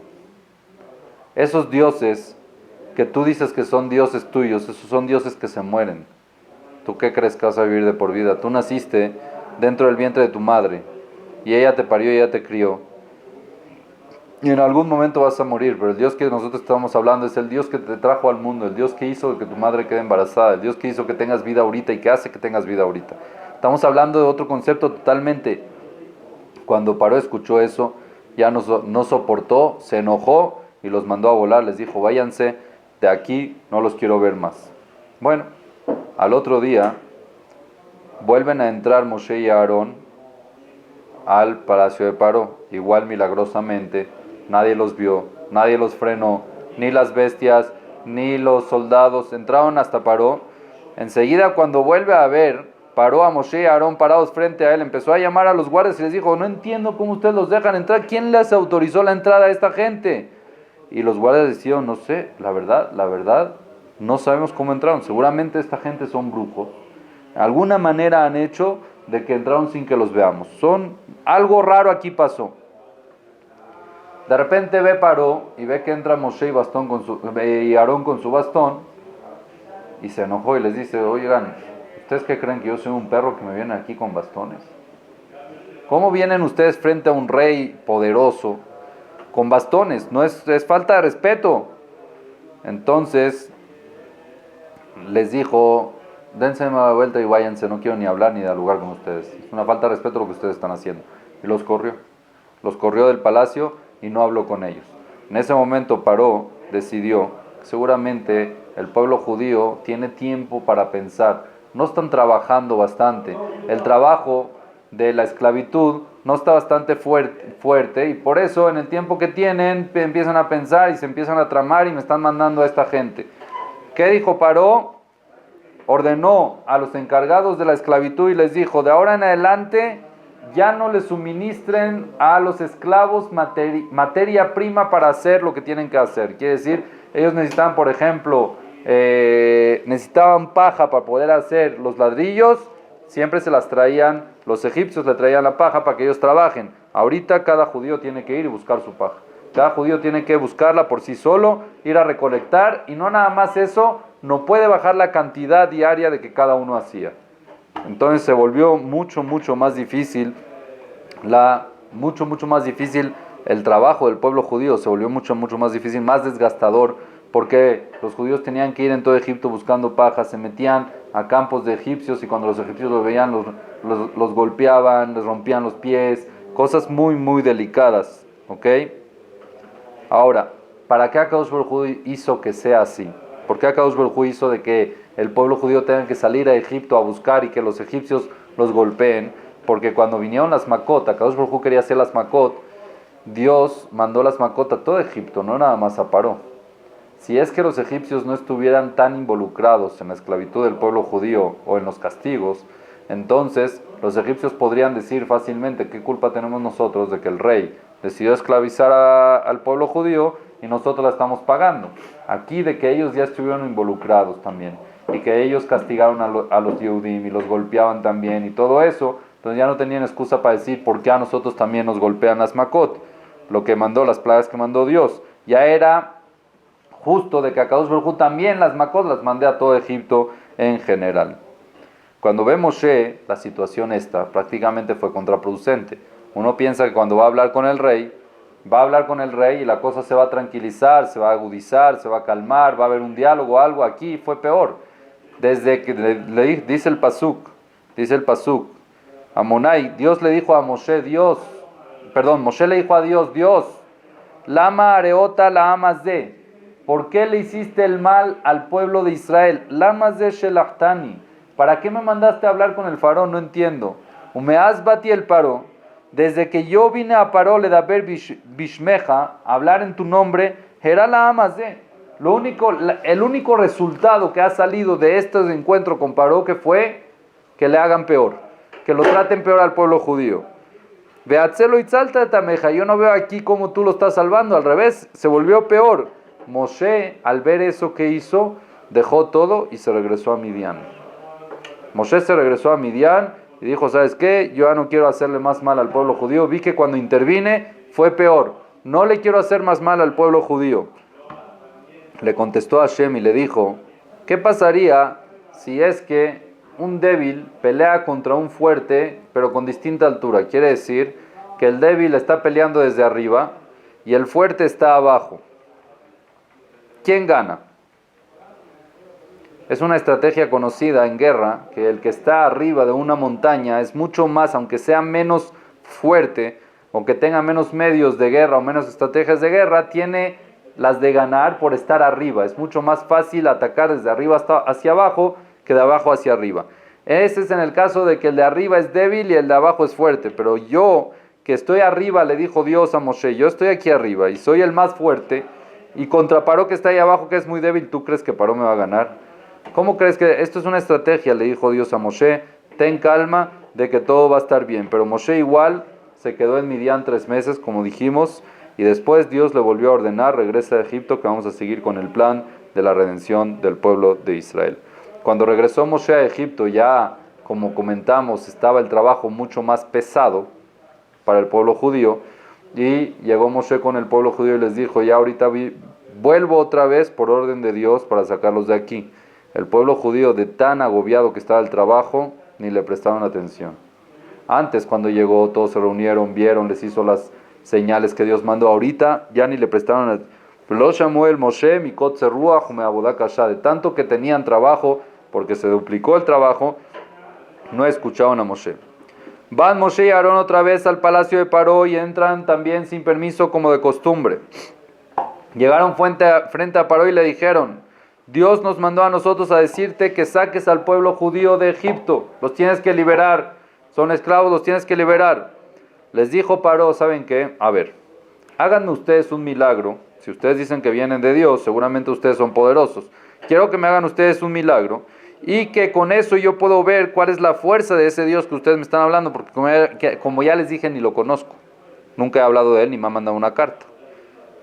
esos dioses que tú dices que son dioses tuyos, esos son dioses que se mueren. ¿Tú qué crees que vas a vivir de por vida? Tú naciste dentro del vientre de tu madre y ella te parió y ella te crió. Y en algún momento vas a morir, pero el Dios que nosotros estamos hablando es el Dios que te trajo al mundo, el Dios que hizo que tu madre quede embarazada, el Dios que hizo que tengas vida ahorita y que hace que tengas vida ahorita. Estamos hablando de otro concepto totalmente. Cuando Paró escuchó eso, ya no soportó, se enojó y los mandó a volar, les dijo, váyanse de aquí, no los quiero ver más. Bueno, al otro día vuelven a entrar Moshe y Aarón al palacio de Paró, igual milagrosamente, nadie los vio, nadie los frenó, ni las bestias, ni los soldados, entraron hasta Paró. Enseguida cuando vuelve a ver, Paró a Moshe y Aarón parados frente a él, empezó a llamar a los guardias y les dijo, no entiendo cómo ustedes los dejan entrar, ¿quién les autorizó la entrada a esta gente? Y los guardias decían, no sé, la verdad, no sabemos cómo entraron. Seguramente esta gente son brujos. De alguna manera han hecho de que entraron sin que los veamos. Algo raro aquí pasó. De repente Paró y ve que entra Moshe y Aarón con su bastón y se enojó y les dice, oigan, ¿ustedes qué creen que yo soy un perro que me viene aquí con bastones? ¿Cómo vienen ustedes frente a un rey poderoso con bastones? No es falta de respeto. Entonces les dijo, dense una vuelta y váyanse, no quiero ni hablar ni dialogar con ustedes. Es una falta de respeto lo que ustedes están haciendo. Y los corrió del palacio y no habló con ellos. En ese momento Paró, decidió, seguramente el pueblo judío tiene tiempo para pensar, no están trabajando bastante, el trabajo de la esclavitud no está bastante fuerte y por eso en el tiempo que tienen empiezan a pensar y se empiezan a tramar y me están mandando a esta gente. ¿Qué dijo Paró? Ordenó a los encargados de la esclavitud y les dijo, de ahora en adelante ya no les suministren a los esclavos materia prima para hacer lo que tienen que hacer. Quiere decir, ellos necesitaban, por ejemplo, necesitaban paja para poder hacer los ladrillos, siempre se las traían, los egipcios le traían la paja para que ellos trabajen. Ahorita cada judío tiene que ir y buscar su paja. Cada judío tiene que buscarla por sí solo, ir a recolectar, y no nada más eso, no puede bajar la cantidad diaria de que cada uno hacía. Entonces se volvió mucho más difícil mucho más difícil el trabajo del pueblo judío, se volvió mucho más difícil, más desgastador, porque los judíos tenían que ir en todo Egipto buscando paja, se metían a campos de egipcios y cuando los egipcios los veían los golpeaban, les rompían los pies, cosas muy delicadas, ¿ok? Ahora, ¿para qué Akadosh Baruj Hu hizo que sea así? ¿Por qué Akadosh Baruj Hu hizo de que el pueblo judío tenga que salir a Egipto a buscar y que los egipcios los golpeen? Porque cuando vinieron las Makot, Akadosh Baruj Hu quería hacer las Makot, Dios mandó las Makot a todo Egipto, no nada más a Paró. Si es que los egipcios no estuvieran tan involucrados en la esclavitud del pueblo judío o en los castigos, entonces los egipcios podrían decir fácilmente, ¿qué culpa tenemos nosotros de que el rey decidió esclavizar al pueblo judío y nosotros la estamos pagando? Aquí de que ellos ya estuvieron involucrados también y que ellos castigaron a los Yehudim y los golpeaban también y todo eso, entonces ya no tenían excusa para decir por qué a nosotros también nos golpean las Makot, lo que mandó, las plagas que mandó Dios. Ya era justo de que a Kadosh Baruj Hu también las Makot las mandé a todo Egipto en general. Cuando ve Moshe, la situación esta prácticamente fue contraproducente. Uno piensa que cuando va a hablar con el rey y la cosa se va a tranquilizar, se va a agudizar, se va a calmar, va a haber un diálogo, algo. Aquí fue peor. Desde que dice el Pasuk, Amonai, Dios le dijo a Moshe, Moshe le dijo a Dios, Lama areota la amas de. ¿Por qué le hiciste el mal al pueblo de Israel? Lamas de shelachtani. ¿Para qué me mandaste a hablar con el faraón? No entiendo. Umeaz bati el paro. Desde que yo vine a Paró le daber bishmeja, hablar en tu nombre, era la amas de. El único resultado que ha salido de este encuentro con Paró que fue que le hagan peor, que lo traten peor al pueblo judío. Veatzelo y tzalta de tameja. Yo no veo aquí cómo tú lo estás salvando, al revés, se volvió peor. Moshe, al ver eso que hizo, dejó todo y se regresó a Midian. Moshe se regresó a Midian y dijo, ¿sabes qué? Yo ya no quiero hacerle más mal al pueblo judío. Vi que cuando intervine fue peor. No le quiero hacer más mal al pueblo judío. Le contestó a Hashem y le dijo, ¿qué pasaría si es que un débil pelea contra un fuerte, pero con distinta altura? Quiere decir que el débil está peleando desde arriba y el fuerte está abajo. ¿Quién gana? Es una estrategia conocida en guerra, que el que está arriba de una montaña es mucho más, aunque sea menos fuerte, o que tenga menos medios de guerra o menos estrategias de guerra, tiene las de ganar por estar arriba. Es mucho más fácil atacar desde arriba hacia abajo que de abajo hacia arriba. Ese es en el caso de que el de arriba es débil y el de abajo es fuerte. Pero yo, que estoy arriba, le dijo Dios a Moshe, yo estoy aquí arriba y soy el más fuerte, y contra Paró que está ahí abajo que es muy débil, ¿tú crees que Paró me va a ganar? ¿Cómo crees que esto es una estrategia? Le dijo Dios a Moshe, ten calma de que todo va a estar bien. Pero Moshe igual se quedó en Midian 3 meses, como dijimos, y después Dios le volvió a ordenar, regresa a Egipto, que vamos a seguir con el plan de la redención del pueblo de Israel. Cuando regresó Moshe a Egipto, ya como comentamos, estaba el trabajo mucho más pesado para el pueblo judío, y llegó Moshe con el pueblo judío y les dijo, ya ahorita vuelvo otra vez por orden de Dios para sacarlos de aquí. El pueblo judío, de tan agobiado que estaba el trabajo, ni le prestaron atención. Antes, cuando llegó, todos se reunieron, vieron, les hizo las señales que Dios mandó. Ahorita ya ni le prestaron atención. Lo llamó el Moshe, Mikot Zerruach, de tanto que tenían trabajo, porque se duplicó el trabajo, no escucharon a Moshe. Van Moshe y Aarón otra vez al palacio de Paró y entran también sin permiso como de costumbre. Llegaron frente a Paró y le dijeron, Dios nos mandó a nosotros a decirte que saques al pueblo judío de Egipto, los tienes que liberar, son esclavos, los tienes que liberar. Les dijo Paró, ¿saben qué? A ver, háganme ustedes un milagro. Si ustedes dicen que vienen de Dios, seguramente ustedes son poderosos. Quiero que me hagan ustedes un milagro y que con eso yo puedo ver cuál es la fuerza de ese Dios que ustedes me están hablando, porque como ya les dije, ni lo conozco. Nunca he hablado de él, ni me ha mandado una carta.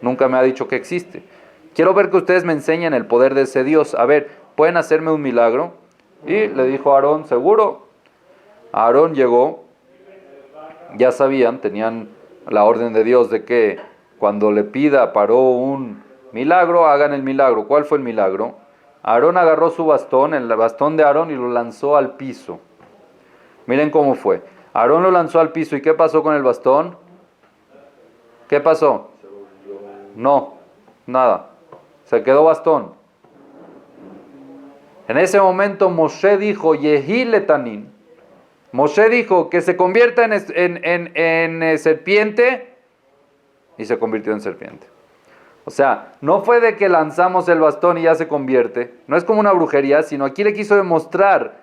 Nunca me ha dicho que existe. Quiero ver que ustedes me enseñen el poder de ese Dios. A ver, ¿pueden hacerme un milagro? Y le dijo a Aarón, ¿seguro? Aarón llegó, ya sabían, tenían la orden de Dios de que cuando le pida a Paró un milagro, hagan el milagro. ¿Cuál fue el milagro? Aarón agarró su bastón, el bastón de Aarón, y lo lanzó al piso. Miren cómo fue. Aarón lo lanzó al piso, ¿y qué pasó con el bastón? ¿Qué pasó? No, nada. Se quedó bastón. En ese momento Moshe dijo, Yehi letanin. Moshe dijo que se convierta en serpiente, y se convirtió en serpiente. O sea, no fue de que lanzamos el bastón y ya se convierte. No es como una brujería, sino aquí le quiso demostrar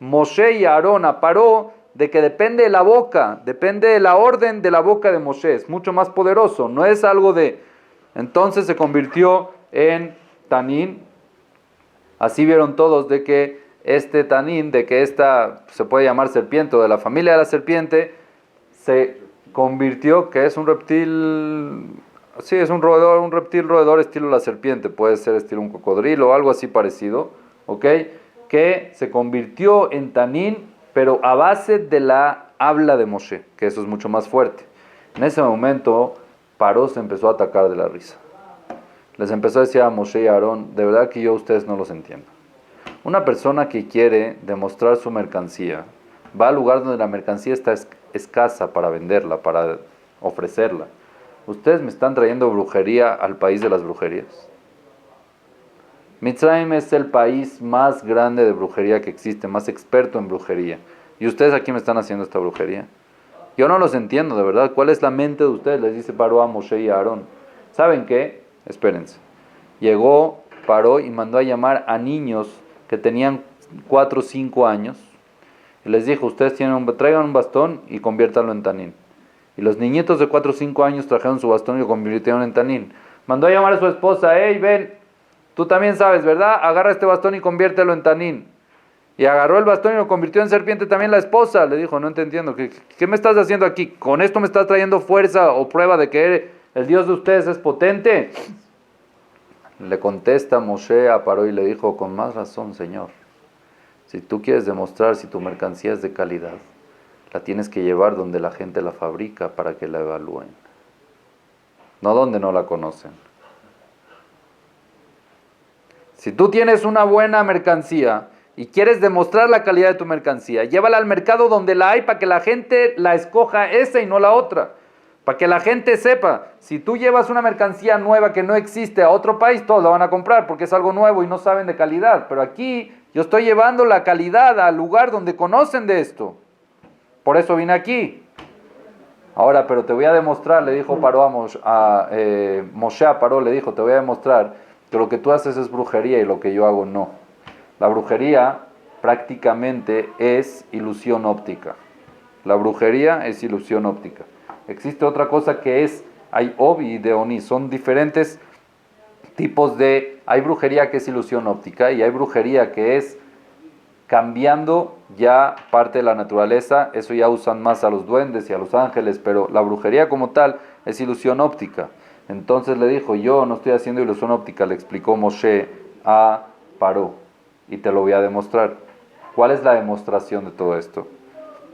Moshe y Aarón a Paró de que depende de la boca, depende de la orden de la boca de Moshe. Es mucho más poderoso, no es algo de... Entonces se convirtió en Tanín. Así vieron todos de que este Tanín, de que esta se puede llamar serpiente o de la familia de la serpiente, se convirtió, que es un reptil, sí, es un roedor, un reptil roedor estilo la serpiente, puede ser estilo un cocodrilo o algo así parecido, ¿ok? Que se convirtió en Tanín, pero a base de la habla de Moshe, que eso es mucho más fuerte. En ese momento Paró se empezó a atacar de la risa. Les empezó a decir a Moshe y a Aarón, de verdad que yo a ustedes no los entiendo. Una persona que quiere demostrar su mercancía, va al lugar donde la mercancía está escasa para venderla, para ofrecerla. Ustedes me están trayendo brujería al país de las brujerías. Mitzrayim es el país más grande de brujería que existe, más experto en brujería. Y ustedes aquí me están haciendo esta brujería. Yo no los entiendo, de verdad. ¿Cuál es la mente de ustedes? Les dice Paró a Moshe y a Aarón. ¿Saben qué? Espérense. Llegó, paró y mandó a llamar a niños que tenían 4 o 5 años. Y les dijo, ustedes traigan un bastón y conviértanlo en tanín. Y los niñitos de 4 o 5 años trajeron su bastón y lo convirtieron en tanín. Mandó a llamar a su esposa, hey, ven, tú también sabes, ¿verdad? Agarra este bastón y conviértelo en tanín. Y agarró el bastón y lo convirtió en serpiente también la esposa. Le dijo, no te entiendo, ¿qué me estás haciendo aquí? ¿Con esto me estás trayendo fuerza o prueba de que el Dios de ustedes es potente? Le contesta Moshe a Paró y le dijo, con más razón, Señor. Si tú quieres demostrar si tu mercancía es de calidad, la tienes que llevar donde la gente la fabrica para que la evalúen. No donde no la conocen. Si tú tienes una buena mercancía y quieres demostrar la calidad de tu mercancía, llévala al mercado donde la hay para que la gente la escoja esa y no la otra. Para que la gente sepa, si tú llevas una mercancía nueva que no existe a otro país, todos la van a comprar porque es algo nuevo y no saben de calidad. Pero aquí yo estoy llevando la calidad al lugar donde conocen de esto. Por eso vine aquí. Ahora, pero te voy a demostrar, le dijo Paró Moshe a Paró, le dijo, te voy a demostrar que lo que tú haces es brujería y lo que yo hago no. La brujería prácticamente es ilusión óptica. La brujería es ilusión óptica. Existe otra cosa que es, hay Obi y de Oni, son diferentes tipos de, hay brujería que es ilusión óptica y hay brujería que es cambiando ya parte de la naturaleza, eso ya usan más a los duendes y a los ángeles, pero la brujería como tal es ilusión óptica. Entonces le dijo, yo no estoy haciendo ilusión óptica, le explicó Moshe a Paró, y te lo voy a demostrar. ¿Cuál es la demostración de todo esto?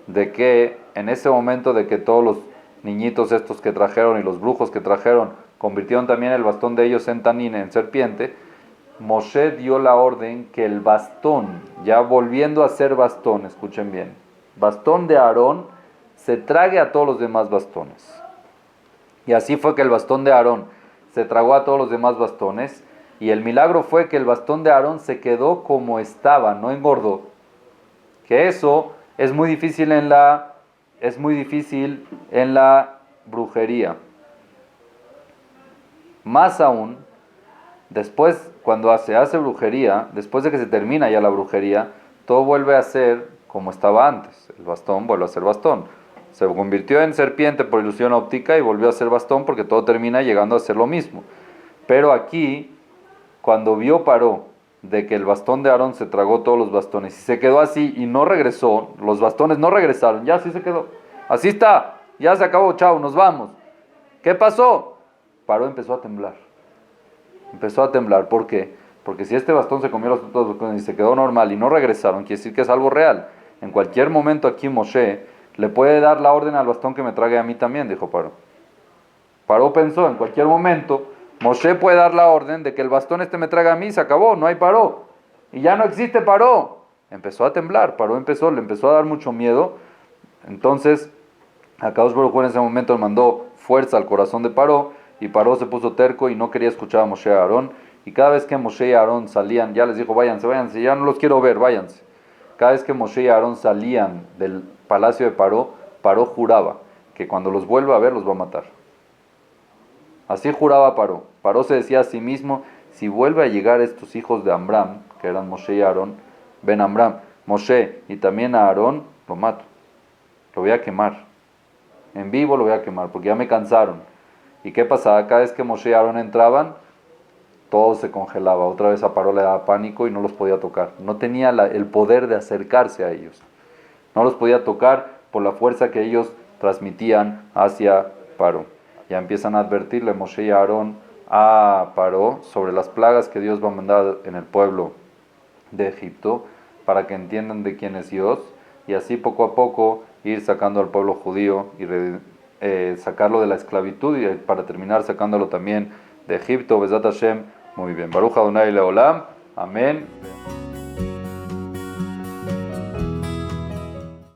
De que en ese momento de que todos los niñitos estos que trajeron y los brujos que trajeron convirtieron también el bastón de ellos en tanín, en serpiente, Moshe dio la orden que el bastón, ya volviendo a ser bastón, escuchen bien, bastón de Aarón, se trague a todos los demás bastones. Y así fue que el bastón de Aarón se tragó a todos los demás bastones, y el milagro fue que el bastón de Aarón se quedó como estaba, no engordó. Que eso es muy difícil en la brujería. Más aún, después, cuando se hace brujería, después de que se termina ya la brujería, todo vuelve a ser como estaba antes. El bastón vuelve a ser bastón. Se convirtió en serpiente por ilusión óptica y volvió a ser bastón porque todo termina llegando a ser lo mismo. Pero aquí, cuando vio Paró de que el bastón de Aarón se tragó todos los bastones y se quedó así y no regresó, los bastones no regresaron, ya así se quedó. Así está, ya se acabó, chao, nos vamos. ¿Qué pasó? Paró empezó a temblar. Empezó a temblar, ¿por qué? Porque si este bastón se comió los otros bastones y se quedó normal y no regresaron, quiere decir que es algo real. En cualquier momento aquí Moshe le puede dar la orden al bastón que me trague a mí también, dijo Paró. Paró pensó, en cualquier momento Moshe puede dar la orden de que el bastón este me traga a mí, se acabó, no hay Paró. Y ya no existe Paró. Empezó a temblar, Paró le empezó a dar mucho miedo. Entonces, Akadosh Baruj Hu en ese momento le mandó fuerza al corazón de Paró, y Paró se puso terco y no quería escuchar a Moshe y a Aarón. Y cada vez que Moshe y Aarón salían, ya les dijo, váyanse, ya no los quiero ver, váyanse. Cada vez que Moshe y Aarón salían del palacio de Paró, Paró juraba que cuando los vuelva a ver los va a matar. Así juraba Paró. Paró se decía a sí mismo, si vuelve a llegar estos hijos de Amram, que eran Moshe y Aarón, ven Amram, Moshe y también a Aarón, lo mato. Lo voy a quemar. En vivo lo voy a quemar, porque ya me cansaron. ¿Y qué pasaba? Cada vez que Moshe y Aarón entraban, todo se congelaba. Otra vez a Paró le daba pánico y no los podía tocar. No tenía el poder de acercarse a ellos. No los podía tocar por la fuerza que ellos transmitían hacia Paró. Ya empiezan a advertirle Moshe y Aarón a Paró sobre las plagas que Dios va a mandar en el pueblo de Egipto, para que entiendan de quién es Dios, y así poco a poco ir sacando al pueblo judío y sacarlo de la esclavitud, y para terminar sacándolo también de Egipto. Bezat Hashem, muy bien. Baruch Adonai Leolam, amén.